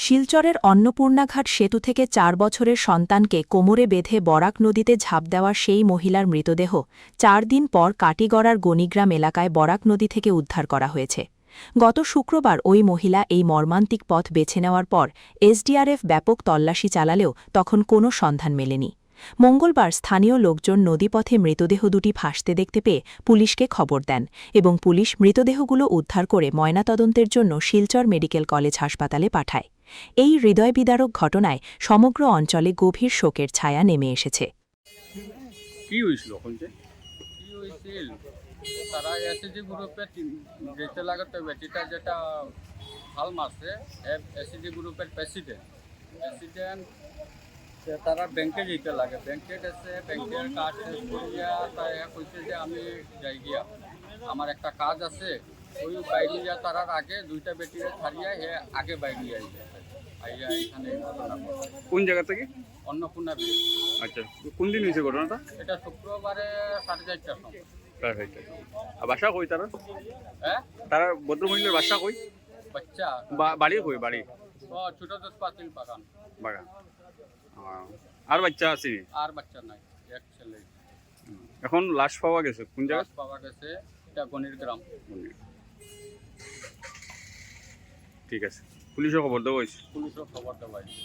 শিলচরের অন্নপূর্ণাঘাট সেতু থেকে ৪ বছরের সন্তানকে কোমরে বেঁধে বরাক নদীতে ঝাঁপ দেওয়া সেই মহিলার মৃতদেহ ৪ দিন পর কাটিগড়ার গণিগ্রাম এলাকায় বরাক নদী থেকে উদ্ধার করা হয়েছে। গত শুক্রবার ওই মহিলা এই মর্মান্তিক পথ বেছে নেওয়ার পর এসডিআরএফ ব্যাপক তল্লাশি চালালেও তখন কোনো সন্ধান মেলেনি। মঙ্গলবার স্থানীয় লোকজন নদীপথে মৃতদেহ দুটি ভাসতে দেখতে পেয়ে পুলিশকে খবর দেন এবং পুলিশ মৃতদেহগুলো উদ্ধার করে ময়নাতদন্তের জন্য শিলচর মেডিকেল কলেজ হাসপাতালে পাঠায়। এই হৃদয়বিদারক ঘটনায় সমগ্র অঞ্চলে গভীর শোকের ছায়া নেমে এসেছে। কি হয়েছিল কি হয়েছিল তারা এসএসজি গ্রুপের যেতে লাগাতে বেটিটা যেটা হাল মারছে এসএসজি গ্রুপের প্রেসিডেন্ট তারা ব্যাংকে যেতে লাগে, ব্যাংকে গেছে, ব্যাংকের কাজ শেষ করিয়া তাই কইছে যে আমি যাই গিয়া আমার একটা কাজ আছে, ওই বাইরে যা তারার আগে দুইটা বেটিরে ছাড়িয়া হে আগে বাইরে আইয়া এখানে ঘটনা। কোন জায়গা থেকে? অন্নপূর্ণা। আচ্ছা, কোন দিন হয়েছে ঘটনাটা? এটা শুক্রবারে 4:30টার সময়। আর বাসা কই তারা? হ্যাঁ, তারা ভদ্রমহিলার বাসা কই? বাচ্চা বাড়ি কই? বাড়ি ও ছোট দোষ পাতিল বাগান। বাগান। আর বাচ্চা আছে? আর বাচ্চা নাই, এক ছেলে। এখন লাশ পাওয়া গেছে কোন জায়গায়? পাওয়া গেছে এটা গণিগ্রাম। ঠিক আছে, পুলিশও খবর দেওয়া হয়েছে? পুলিশও খবর দেওয়া হয়েছে।